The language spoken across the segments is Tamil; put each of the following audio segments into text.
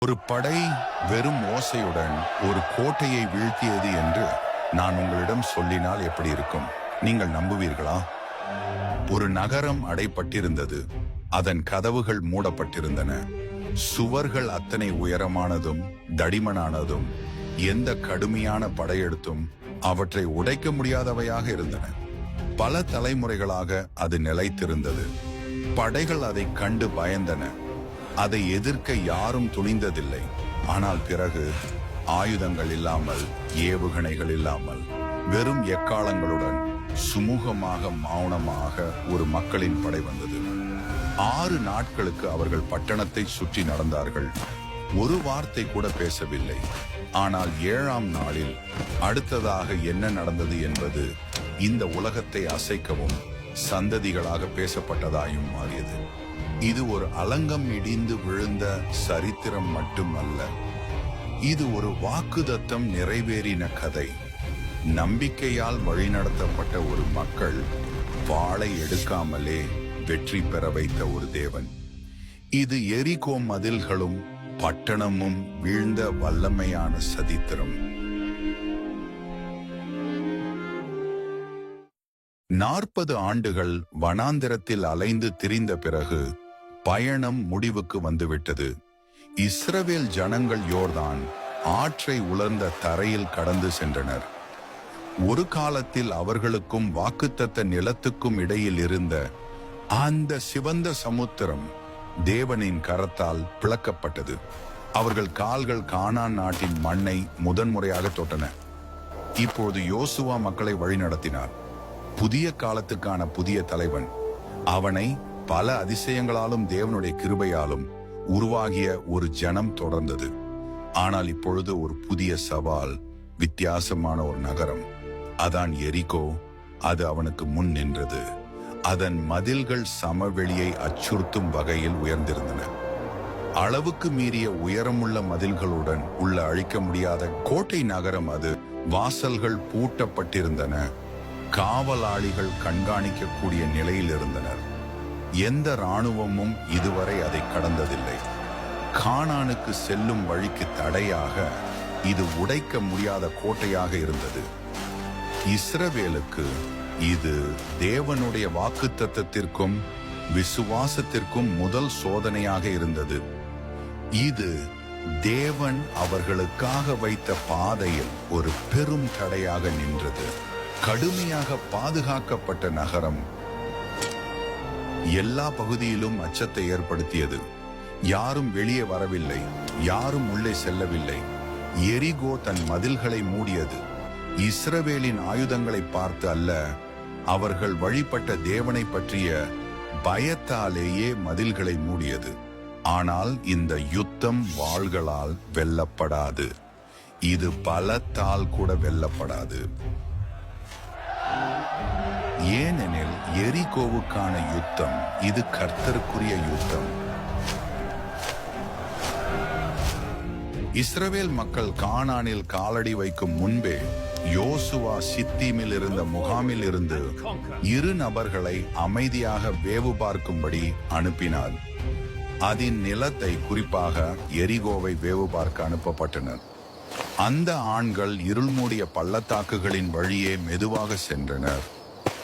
ஒரு படை வெறும் ஓசையுடன் ஒரு கோட்டையை வீழ்த்தியது என்று நான் உங்களிடம் சொல்லினால் எப்படி இருக்கும்? நீங்கள் நம்புவீர்களா? ஒரு நகரம் அடைப்பட்டிருந்தது. அதன் கதவுகள் மூடப்பட்டிருந்தன. சுவர்கள் அத்தனை உயரமானதும் தடிமனானதும் எந்த கடுமையான படையெடுத்தும் அவற்றை உடைக்க முடியாதவையாக இருந்தன. பல தலைமுறைகளாக அது நிலைத்திருந்தது. படைகள் அதை கண்டு பயந்தன. அதை எதிர்க்க யாரும் துணிந்ததில்லை. ஆனால் பிறகு ஆயுதங்கள் இல்லாமல், ஏவுகணைகள் இல்லாமல், வெறும் எக்காலங்களுடன் சுமூகமாக மௌனமாக ஒரு மக்களின் படை வந்தது. 6 நாட்களுக்கு அவர்கள் பட்டணத்தை சுற்றி நடந்தார்கள். ஒரு வார்த்தை கூட பேசவில்லை. ஆனால் 7ஆம் நாளில் அடுத்ததாக என்ன நடந்தது என்பது இந்த உலகத்தை அசைக்கவும் சந்ததிகளாக பேசப்பட்டதாயும் மாறியது. இது ஒரு அலங்கம் இடிந்து விழுந்த சரித்திரம் மட்டுமல்ல, இது ஒரு வாக்குதத்தம் நிறைவேறின கதை. நம்பிக்கையால் வழிநடத்தப்பட்ட ஒரு மக்கள் வாளை எடுக்காமலே வெற்றி பெற வைத்த ஒரு தேவன். இது எரிகோ மதில்களும் பட்டணமும் வீழ்ந்த வல்லமையான சரித்திரம். 40 ஆண்டுகள் வனாந்திரத்தில் அலைந்து திரிந்த பிறகு பயணம் முடிவுக்கு வந்துவிட்டது. இஸ்ரவேல் ஜனங்கள் யோர்தான் ஆற்றை உலர்ந்த தரையில் கடந்து சென்றனர். ஒரு காலத்தில் அவர்களுக்கும் வாக்குத்தத்த நிலத்துக்கும் இடையில் இருந்த அந்த சிவந்த சமுத்திரம் தேவனின் கரத்தால் பிளக்கப்பட்டது. அவர்கள் கால்கள் கானான் நாட்டின் மண்ணை முதன்முறையாக தொட்டன. இப்போது யோசுவா மக்களை வழிநடத்தினார். புதிய காலத்துக்கான புதிய தலைவன். அவனை பல அதிசயங்களாலும் தேவனுடைய கிருபையாலும் உருவாகிய ஒரு ஜனம் தொடர்ந்தது. ஆனால் இப்பொழுது ஒரு புதிய சவால், வித்தியாசமான ஒரு நகரம். அதான் எரிகோ. அது அவனுக்கு முன் நின்றது. அதன் மதில்கள் சமவெளியை அச்சுறுத்தும் வகையில் உயர்ந்திருந்தன. அளவுக்கு மீறிய உயரமுள்ள மதில்களுடன் உள்ள அழிக்க முடியாத கோட்டை நகரம் அது. வாசல்கள் பூட்டப்பட்டிருந்தன. காவலாளிகள் கண்காணிக்கக்கூடிய நிலையில் இருந்தனர். எந்த இராணுவமும் இதுவரை அதை கடந்ததில்லை. கானானுக்கு செல்லும் வழிக்கு தடையாக இது உடைக்க முடியாத கோட்டையாக இருந்தது. இஸ்ரவேலுக்கு இது தேவனுடைய வாக்குத்தத்தத்திற்கும் விசுவாசத்திற்கும் முதல் சோதனையாக இருந்தது. இது தேவன் அவர்களுக்காக வைத்த பாதையில் ஒரு பெரும் தடையாக நின்றது. கடுமையாக பாதுகாக்கப்பட்ட நகரம் எல்லா பகுதியிலும் அச்சத்தை ஏற்படுத்தியது. யாரும் வெளியே வரவில்லை, யாரும் உள்ளே செல்லவில்லை. எரிகோ தன் மதில்களை மூடியது. இஸ்ரவேலின் ஆயுதங்களை பார்த்து அல்ல, அவர்கள் வழிபட்ட தேவனை பற்றிய பயத்தாலேயே மதில்களை மூடியது. ஆனால் இந்த யுத்தம் வாள்களால் வெல்லப்படாது. இது பலத்தால் கூட வெல்லப்படாது. ஏனெனில் எரிகோவுக்கான யுத்தம் இது கர்த்தருக்குரிய யுத்தம். இஸ்ரவேல் மக்கள் கானானில் காலடி வைக்கும் முன்பே யோசுவா சித்தீமில் இருந்த முகாமில் இருந்து 2 நபர்களை அமைதியாக வேவு பார்க்கும்படி அனுப்பினார். அதன் நிலத்தை, குறிப்பாக எரிகோவை வேவு பார்க்க அனுப்பப்பட்டனர். அந்த ஆண்கள் இருள் மூடிய பள்ளத்தாக்குகளின் வழியே மெதுவாக சென்றனர்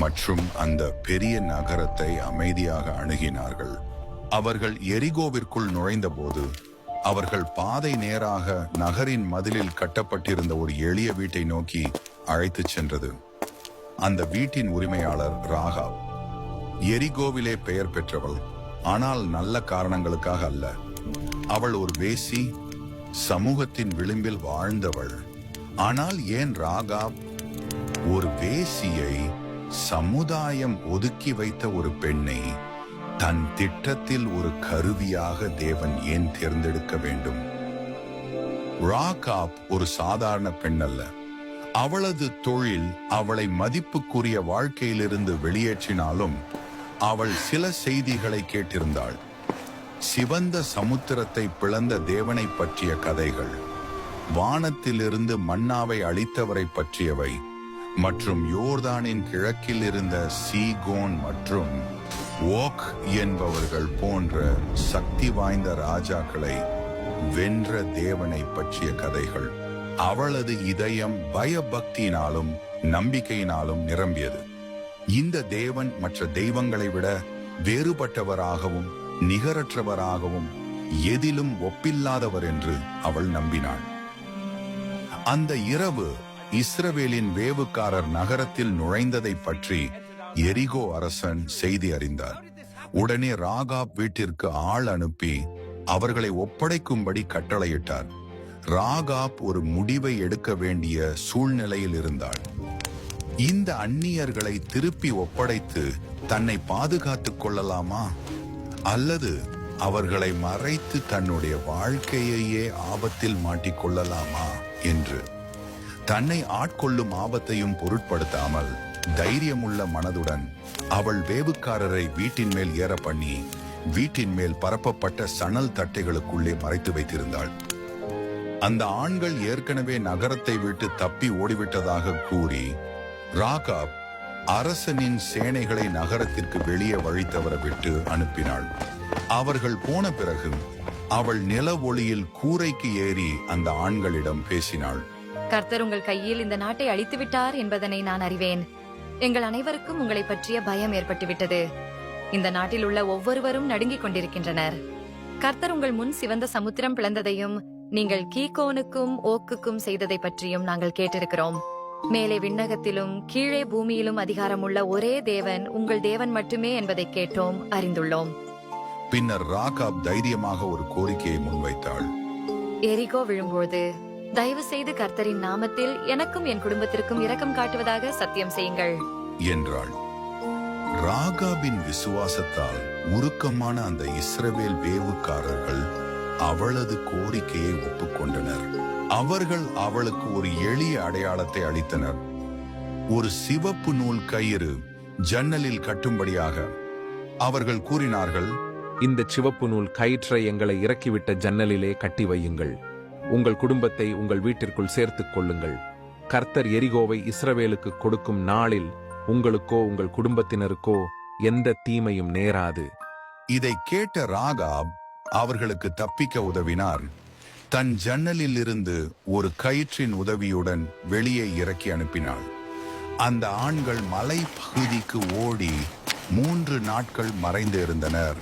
மற்றும் அந்த பெரிய நகரத்தை அமைதியாக அணுகினார்கள். அவர்கள் எரிகோவிற்குள் நுழைந்தபோது அவர்கள் பாதை நேராக நகரின் மதிலில் கட்டப்பட்டிருந்த ஒரு எளிய வீட்டை நோக்கி அழைத்துச் சென்றது. அந்த வீட்டின் உரிமையாளர் ராகாப். எரிகோவிலே பெயர் பெற்றவள், ஆனால் நல்ல காரணங்களுக்காக அல்ல. அவள் ஒரு வேசி, சமூகத்தின் விளிம்பில் வாழ்ந்தவள். ஆனால் ஏன் ராகாப்? ஒரு வேசியை சமுதாயம் ஒதுக்கி வைத்த ஒரு பெண்ணை தன் திட்டத்தில் ஒரு கருவியாக தேவன் ஏன் தேர்ந்தெடுக்க வேண்டும்? ராகாப் ஒரு சாதாரண பெண் அல்ல. அவளது தொழில் அவளை மதிப்புக்குரிய வாழ்க்கையிலிருந்து வெளியேற்றினாலும் அவள் சில செய்திகளை கேட்டிருந்தாள். சிவந்த சமுத்திரத்தை பிளந்த தேவனை பற்றிய கதைகள், வானத்திலிருந்து மன்னாவை அளித்தவரை பற்றியவை மற்றும் யோர்தானின் கிழக்கில் இருந்த சீகோன் மற்றும் ஓக் என்பவர்கள் போன்ற சக்தி வாய்ந்த ராஜாக்களை வென்ற தேவனை பற்றிய கதைகள். அவளது இதயம் பயபக்தியினாலும் நம்பிக்கையினாலும் நிரம்பியது. இந்த தேவன் மற்ற தெய்வங்களை விட வேறுபட்டவராகவும் நிகரற்றவராகவும் எதிலும் ஒப்பில்லாதவர் என்று அவள் நம்பினாள். அந்த இரவு இஸ்ரவேலின் வேவுக்காரர் நகரத்தில் நுழைந்ததை பற்றி எரிகோ அரசன் செய்தி அறிந்தார். உடனே ராகாப் வீட்டிற்கு ஆள் அனுப்பி அவர்களை ஒப்படைக்கும்படி கட்டளையிட்டார். ராகாப் ஒரு முடிவை எடுக்க வேண்டிய சூழ்நிலையில் இருந்தாள். இந்த அந்நியர்களை திருப்பி ஒப்படைத்து தன்னை பாதுகாத்துக் கொள்ளலாமா, அல்லது அவர்களை மறைத்து தன்னுடைய வாழ்க்கையையே ஆபத்தில் மாட்டிக்கொள்ளலாமா என்று தன்னை ஆட்கொள்ளும் ஆபத்தையும் பொருட்படுத்தாமல் தைரியமுள்ள மனதுடன் அவள் வேவுக்காரரை வீட்டின் மேல் ஏற பண்ணி வீட்டின் மேல் பரப்பப்பட்ட சணல் தட்டைகளுக்குள்ளே மறைத்து வைத்திருந்தாள். அந்த ஆண்கள் ஏற்கனவே நகரத்தை விட்டு தப்பி ஓடிவிட்டதாக கூறி ராகாப் அரசனின் சேனைகளை நகரத்திற்கு வெளியே வழி தவற விட்டு அனுப்பினாள். அவர்கள் போன பிறகு அவள் நில ஒளியில் கூரைக்கு ஏறி அந்த ஆண்களிடம் பேசினாள். கர்த்தர் உங்கள் கையில் இந்த நாட்டை அழித்து விட்டார் என்பதனை நான் அறிவேன். எங்கள் அனைவருக்கும் உங்களை பற்றிய பயம் ஏற்பட்டுவிட்டது. இந்த நாட்டில் உள்ள ஒவ்வொருவரும் நடுங்கிக் கொண்டிருக்கின்றனர். கர்த்தர் உங்கள் முன் சிவந்த சமுத்திரம் பிளந்ததையும் நீங்கள் கீகோனுக்கும் ஓக்குக்கும் செய்ததை பற்றியும் நாங்கள் கேட்டிருக்கிறோம். மேலே விண்ணகத்திலும் கீழே பூமியிலும் அதிகாரமுள்ள ஒரே தேவன் உங்கள் தேவன் மட்டுமே என்பதை கேட்டோம், அறிந்துள்ளோம். பின்னர் ராகாப் தைரியமாக ஒரு கோரிக்கையை முன்வைத்தாள். எரிகோ விழும்போது தயவு செய்து கர்த்தரின் நாமத்தில் எனக்கும் என் குடும்பத்திற்கும் இரக்கம் காட்டுவதாக சத்தியம் செய்யுங்கள் என்றாள். ராகாபின் விசுவாசத்தால் உருக்கமான அந்த இஸ்ரவேல் வேவுக்காரர்கள் அவளது கோரிக்கையை ஒப்புக்கொண்டனர். அவர்கள் அவளுக்கு ஒரு எளிய அடையாளத்தை அளித்தனர். ஒரு சிவப்பு நூல் கயிறு ஜன்னலில் கட்டும்படியாக அவர்கள் கூறினார்கள், இந்த சிவப்பு நூல் கயிற்றை எங்களை இறக்கிவிட்ட ஜன்னலிலே கட்டி வையுங்கள். உங்கள் குடும்பத்தை உங்கள் வீட்டிற்குள் சேர்த்துக் கொள்ளுங்கள். கர்த்தர் எரிகோவை இஸ்ரவேலுக்கு கொடுக்கும் நாளில் உங்களுக்கோ உங்கள் குடும்பத்தினருக்கோ எந்த தீமையும் நேராது. இதை கேட்ட ராகாப் அவர்களுக்கு தப்பிக்க உதவினார். தன் ஜன்னலில் இருந்து ஒரு கயிற்றின் உதவியுடன் வெளியே இறக்கி அனுப்பினாள். அந்த ஆண்கள் மலை பகுதிக்கு ஓடி 3 நாட்கள் மறைந்து இருந்தனர்.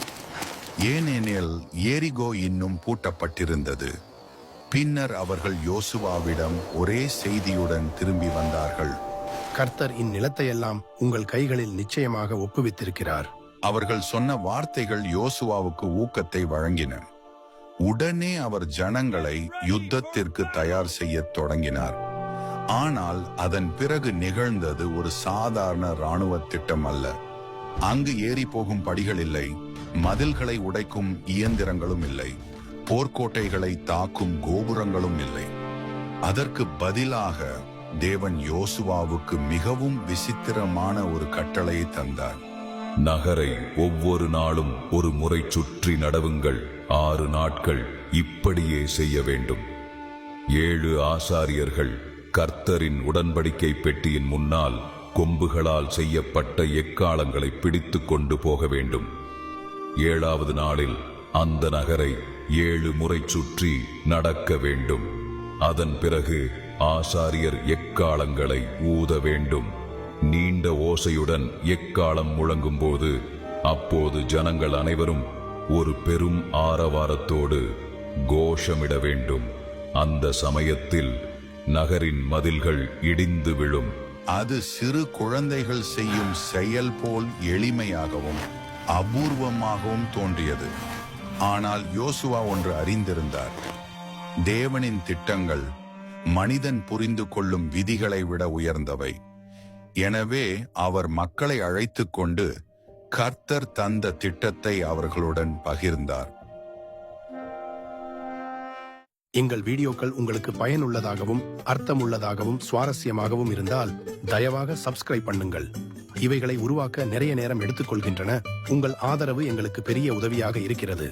ஏனெனில் எரிகோ இன்னும் பூட்டப்பட்டிருந்தது. பின்னர் அவர்கள் யோசுவாவிடம் ஒரே செய்தியுடன் திரும்பி வந்தார்கள். கர்த்தர் இந்நிலத்தையெல்லாம் உங்கள் கைகளில் நிச்சயமாக ஒப்புவித்திருக்கிறார். அவர்கள் சொன்ன வார்த்தைகள் யோசுவாவுக்கு ஊக்கத்தை வழங்கின. உடனே அவர் ஜனங்களை யுத்தத்திற்கு தயார் செய்ய தொடங்கினார். ஆனால் அதன் பிறகு நிகழ்ந்தது ஒரு சாதாரண இராணுவ திட்டம் அல்ல. அங்கு ஏறி போகும் படிகள் இல்லை, மதில்களை உடைக்கும் இயந்திரங்களும் இல்லை, போர்க்கோட்டைகளை தாக்கும் கோபுரங்களும் இல்லை. அதற்கு பதிலாக தேவன் யோசுவாவுக்கு மிகவும் விசித்திரமான ஒரு கட்டளையை தந்தார். நகரை ஒவ்வொரு நாளும் ஒரு முறை சுற்றி நடவுங்கள். 6 நாட்கள் இப்படியே செய்ய வேண்டும். 7 ஆசாரியர்கள் கர்த்தரின் உடன்படிக்கை பெட்டியின் முன்னால் கொம்புகளால் செய்யப்பட்ட எக்காளங்களை பிடித்து கொண்டு போக வேண்டும். 7வது நாளில் அந்த நகரை 7 முறை சுற்றி நடக்க வேண்டும். அதன் பிறகு ஆசாரியர் எக்காளங்களை ஊத வேண்டும். நீண்ட ஓசையுடன் எக்காளம் முழங்கும் போது அப்போது ஜனங்கள் அனைவரும் ஒரு பெரும் ஆரவாரத்தோடு கோஷமிட வேண்டும். அந்த சமயத்தில் நகரின் மதில்கள் இடிந்து விழும். அது சிறு குழந்தைகள் செய்யும் செயல் போல் எளிமையாகவும் அபூர்வமாகவும் தோன்றியது. ஆனால் யோசுவா ஒன்று அறிந்திருந்தார். தேவனின் திட்டங்கள் மனிதன் புரிந்து கொள்ளும் விதிகளை விட உயர்ந்தவை. எனவே அவர் மக்களை அழைத்துக் கொண்டு கர்த்தர் தந்த திட்டத்தை அவர்களுடன் பகிர்ந்தார். எங்கள் வீடியோக்கள் உங்களுக்கு பயனுள்ளதாகவும் அர்த்தமுள்ளதாகவும் சுவாரஸ்யமாகவும் இருந்தால் தயவாக சப்ஸ்கிரைப் பண்ணுங்கள். இவைகளை உருவாக்க நிறைய நேரம் எடுத்துக்கொள்கின்றன. உங்கள் ஆதரவு எங்களுக்கு பெரிய உதவியாக இருக்கிறது.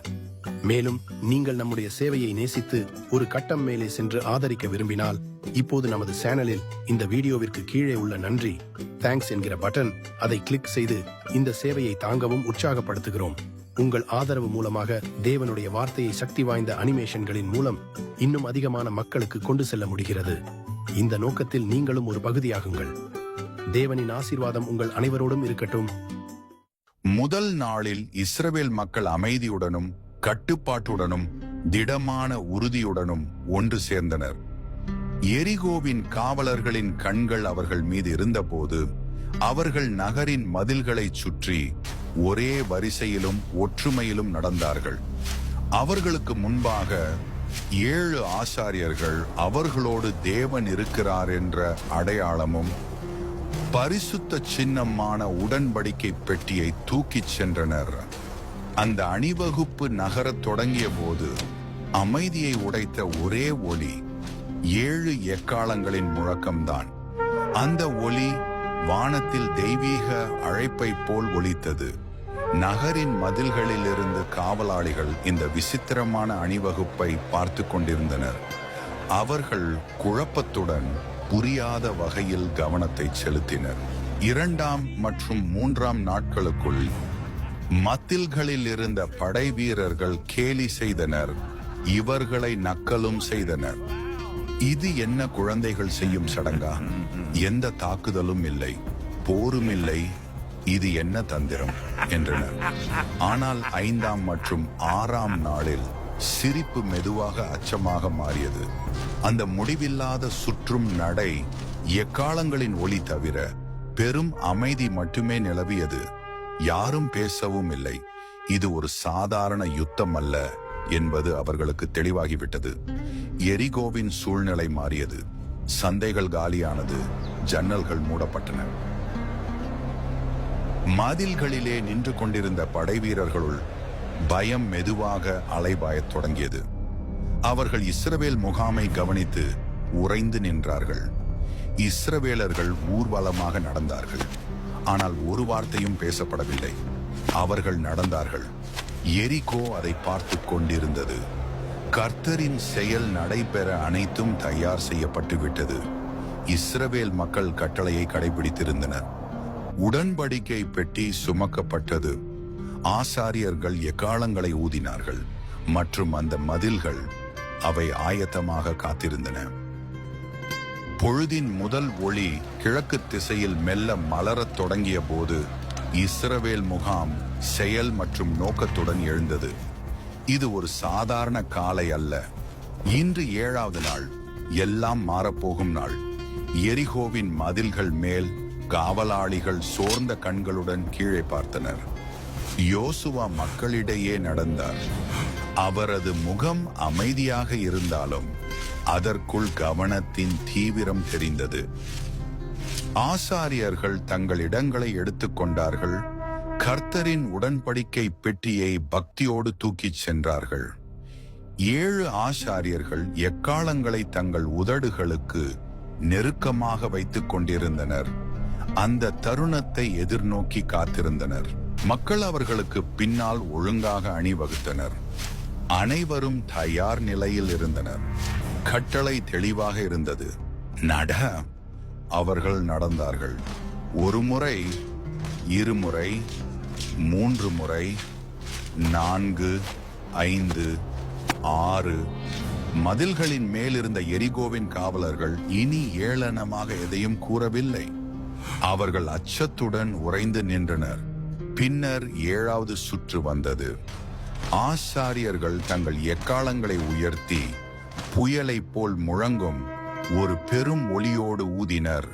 மேலும் நீங்கள் நம்முடைய சேவையை நேசித்து ஒரு கட்டம் மேலே சென்று ஆதரிக்க விரும்பினால் இப்போது நமது சேனலில் இந்த வீடியோவிற்கு கீழே உள்ள நன்றி, தேங்க்ஸ் என்கிற பட்டன், அதை கிளிக் செய்து இந்த சேவையை தாங்கவும் உற்சாகப்படுத்துகிறோம். உங்கள் ஆதரவு மூலமாக தேவனுடைய வார்த்தையை சக்தி வாய்ந்த அனிமேஷன்களின் மூலம் இன்னும் அதிகமான மக்களுக்கு கொண்டு செல்ல முடிகிறது. இந்த நோக்கத்தில் நீங்களும் ஒரு பகுதியாகுங்கள். தேவனின் ஆசீர்வாதம் உங்கள் அனைவரோடும் இருக்கட்டும். முதல் நாளில் இஸ்ரவேல் மக்கள் அமைதியுடனும் கட்டுப்பாட்டுடனும் திடமான உறுதியுடனும் ஒன்று சேர்ந்தனர். எரிகோவின் காவலர்களின் கண்கள் அவர்கள் மீது இருந்தபோது அவர்கள் நகரின் மதில்களை சுற்றி ஒரே வரிசையிலும் ஒற்றுமையிலும் நடந்தார்கள். அவர்களுக்கு முன்பாக 7 ஆசாரியர்கள் அவர்களோடு தேவன் இருக்கிறார் என்ற அடையாளமும் பரிசுத்த சின்னமான உடன்படிக்கை பெட்டியை தூக்கிச் சென்றனர். அந்த அணிவகுப்பு நகரத் தொடங்கிய போது அமைதியை உடைத்த ஒரே ஒலி 7 எக்காளங்களின் முழக்கம்தான். அந்த ஒலி வானத்தில் தெய்வீக அழைப்பை போல் ஒலித்தது. நகரின் மதில்களில் இருந்து காவலாளிகள் இந்த விசித்திரமான அணிவகுப்பை பார்த்து கொண்டிருந்தனர். அவர்கள் குழப்பத்துடன் புரியாத வகையில் கவனத்தை செலுத்தினர். 2ஆம் மற்றும் 3ஆம் நாட்களுக்குள் மதில்களில் இருந்த படை வீரர்கள் கேலி செய்தனர், இவர்களை நக்கலும் செய்தனர். இது என்ன குழந்தைகள் செய்யும் சடங்கா? எந்த தாக்குதலும் இல்லை, போரும் இல்லை, இது என்ன தந்திரம் என்றனர். ஆனால் 5ஆம் மற்றும் 6ஆம் நாளில் சிரிப்பு மெதுவாக அச்சமாக மாறியது. அந்த முடிவில்லாத சுற்றும் நடை, எக்காளங்களின் ஒலி தவிர பெரும் அமைதி மட்டுமே நிலவியது. யாரும் பேசவும் இல்லை. இது ஒரு சாதாரண யுத்தம் அல்ல என்பது அவர்களுக்கு தெளிவாகிவிட்டது. எரிகோவின் சூழ்நிலை மாறியது. சந்தைகள் காலியானது, ஜன்னல்கள் மூடப்பட்டன. மதில்களிலே நின்று கொண்டிருந்த படைவீரர்களுள் பயம் மெதுவாக அலைபாயத் தொடங்கியது. அவர்கள் இஸ்ரவேல் முகாமை கவனித்து உறைந்து நின்றார்கள். இஸ்ரவேலர்கள் ஊர்வலமாக நடந்தார்கள், ஆனால் ஒரு வார்த்தையும் பேசப்படவில்லை. அவர்கள் நடந்தார்கள். எரிகோ அதை பார்த்து கொண்டிருந்தது. கர்த்தரின் செயல் நடைபெற அனைத்தும் தயார் செய்யப்பட்டு விட்டது. இஸ்ரவேல் மக்கள் கட்டளையை கடைபிடித்திருந்தனர். உடன்படிக்கை பெட்டி சுமக்கப்பட்டது. ஆசாரியர்கள் எக்காளங்களை ஊதினார்கள் மற்றும் அந்த மதில்கள் அவை ஆயத்தமாக காத்திருந்தன. பொழுதின் முதல் ஒளி கிழக்கு திசையில் மெல்ல மலரத் தொடங்கிய போது இஸ்ரவேல் முகாம் செயல் மற்றும் நோக்கத்துடன் எழுந்தது. இது ஒரு சாதாரண காலை அல்ல. இன்று 7வது நாள், எல்லாம் மாறப்போகும் நாள். எரிகோவின் மதில்கள் மேல் காவலாளிகள் சோர்ந்த கண்களுடன் கீழே பார்த்தனர். யோசுவா மக்களிடையே நடந்தார். அவரது முகம் அமைதியாக இருந்தாலும் அதற்குள் கவனத்தின் தீவிரம் தெரிந்தது. ஆசாரியர்கள் தங்கள் இடங்களை எடுத்துக்கொண்டார்கள். கர்த்தரின் உடன்படிக்கை பெட்டியை பக்தியோடு தூக்கிச் சென்றார்கள். 7 ஆசாரியர்கள் எக்காளங்களை தங்கள் உதடுகளுக்கு நெருக்கமாக வைத்துக் கொண்டிருந்தனர். அந்த தருணத்தை எதிர்நோக்கி காத்திருந்தனர். மக்கள் அவர்களுக்கு பின்னால் ஒழுங்காக அணிவகுத்தனர். அனைவரும் தயார் நிலையில் இருந்தனர். கட்டளை தெளிவாக இருந்தது. நட. அவர்கள் நடந்தார்கள். 1 முறை, 2 முறை, 3 முறை, 4, 5, 6. மதில்களின் மேலிருந்த எரிகோவின் காவலர்கள் இனி ஏளனமாக எதையும் கூறவில்லை. அவர்கள் அச்சத்துடன் உறைந்து நின்றனர். பின்னர் 7வது சுற்று வந்தது. ஆசாரியர்கள் தங்கள் எக்காளங்களை உயர்த்தி புயலை போல் முழங்கும் ஒரு பெரும் ஒலியோடு ஊதினர்.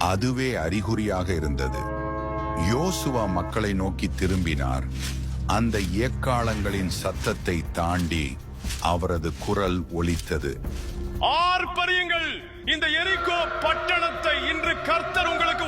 அதுவே அறிகுறியாக இருந்தது. யோசுவா மக்களை நோக்கி திரும்பினார். அந்த எக்காளங்களின் சத்தத்தை தாண்டி அவரது குரல் ஒலித்தது. ஆர்ப்பரியுங்கள்! இந்த எரிகோ பட்டணத்தை இன்று கர்த்தர் உங்களுக்கு